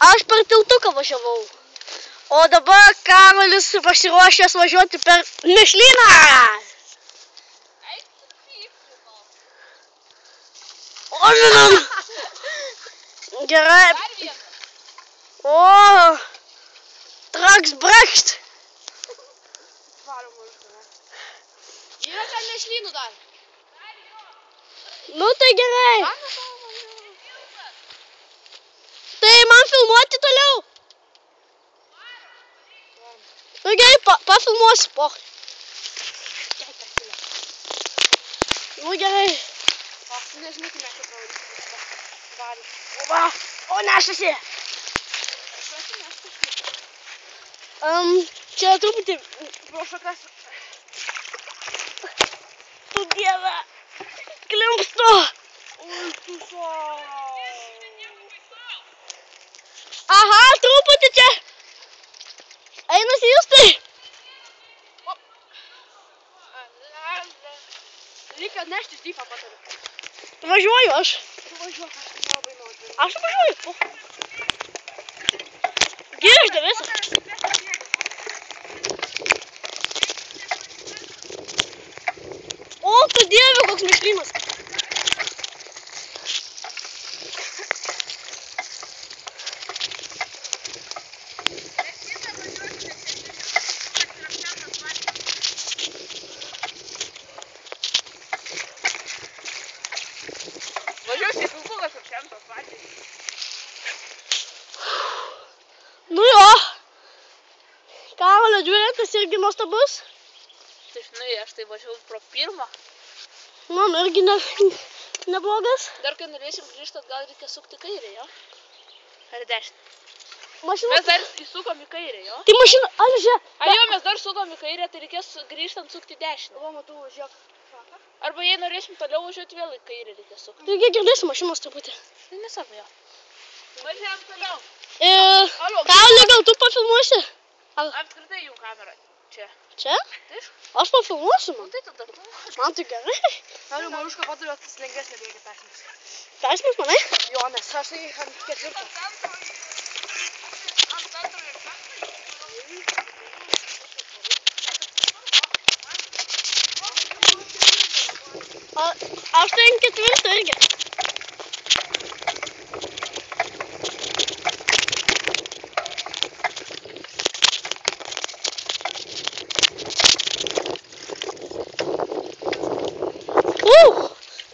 Aš per tiltuką važiavau. O dabar Karolis pasiruošęs važiuoti per Mešlyną. O, žinoma. Gerai. O, traks brakšt. Yra ten Mešlynų dar. Nu tai gerai. Tai man filmuoti toliau. Nu gerai, pafilmuosiu po. Nu gerai. Nežinau, kai mes čia pravarysim. Va, o nešasi. Čia truputį Pro šakas. Tu dieve. Klimpstu. Ui, tu so. Aha, truputį čia. Einasi Justai. Reikia neštis dypą patariu. Važiuoju aš. Tu važiuok, aš nelabai noriu. Aš važiuoju. Giržda visą. O, tu dieve, koks Mešlynas. Važiuosiu filmukas apšentos valgys. Nu jo. Karolio dviratis irgi nuostabus. Tai žinai, aš tai važiavau pro pirmą. Man irgi neblogas. Dar kai norėsim grįžti, gal reikia sukti kairę, jo? Ar dešinę? Mašina. Mes dar įsukom į kairę, jo? Tai mašina, alžė. A jo, mes dar sukom į kairę, tai reikės grįžtant sukti dešinę. Va, matau, važiuok. Arba jei norėsim toliau važiuoti, vėl į kairę reikės sukti. Taigi girdėsi mašinos truputį. Tai nesvarbu, jo. Važiuojam toliau. Karolio, gal tu pafilmuosi? Apskritai jų kamera. Čia. Čia? Taip. Aš pafilmuosiu, man. Tai tada. Man tai gerai. Noriu Marušką paturiu, tas lengvesnė bėga persmės. Persmės, manai? Jo, nes aš tai ant ketvirto. Aš tai ant ketvirto irgi.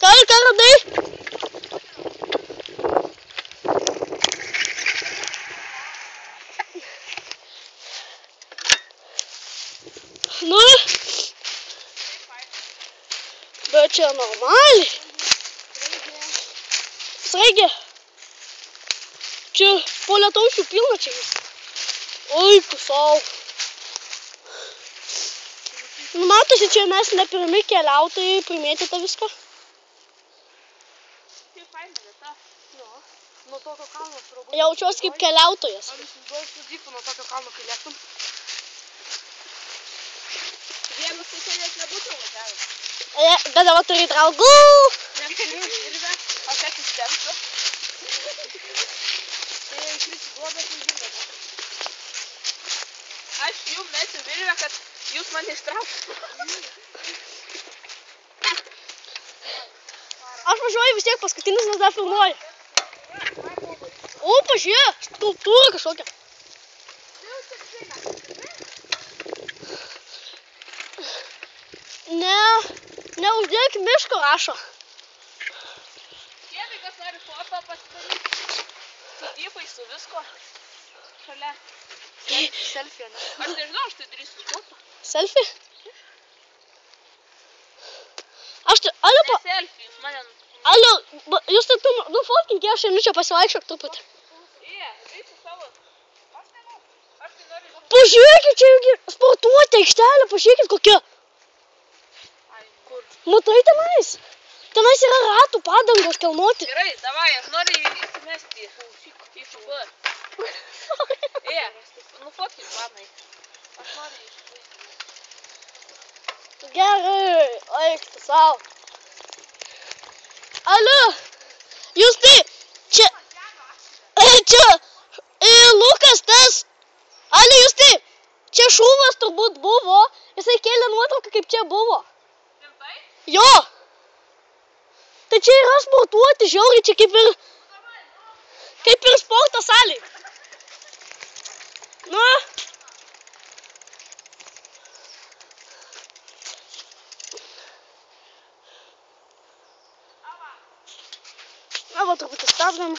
Ką radai? Nu, bet čia normaliai. Sraigė. Čia po lietaušių pilna čia. Oi, pusau. Nu, matosi, čia mes ne pirmi keliautojai, primėtėte viską. Tai faina vieta. Jo. Nuo tokio kalno surabūtų. Jaučiuosi kaip keliautojas. Ar įsivaizduoju su dypu nuo tokio kalno, kai lėktum? Vienas tai čia net nebūtų važiavęs. Bet dabar turi draugų. Neturiu virvę, aš asistentą. Tai įkrisi duobę, tai virvę. Aš jums mesiu virvę, kad jūs man ištrauktų. Aš važiuoju vis tiek paskutinis, nes dar filmuoju. O, pažiūrėk, skulptūra kažkokia. Neuždėk miško rašo. Kėdai, kas nori foto pasidaryti. Su dypai, su visko. Šalia. Selfie, ne? Aš nežinau, aš tai darysiu foto. Selfie? Aš tai, alio, Ne selfie, jūs mane... alio, jūs tai tu, nufotkink, aš einu čia pasivaikščiok truputį. Eisiu savo. Aš nežinau. Aš tai noriu... Pažiūrėkit, čia irgi sportuoti aikštelė, pažiūrėkit kokia. Ai, kur? Matai tenais? Tenais yra ratų padangos kelnoti. Gerai, davai, aš noriu įsimesti į šubą. Nufotkink manai. Aš noriu įsimesti. Gerai, eik tu savo. Alio, jūs tai, čia, Lukas tas. Ale Justai, čia šūvas turbūt buvo. Jisai kėlė nuotrauką, kaip čia buvo. Rimtai? Jo. Tai čia yra sportuoti, žiauriai, čia kaip ir sporto salė. Na. Na, va, truputį stabdom.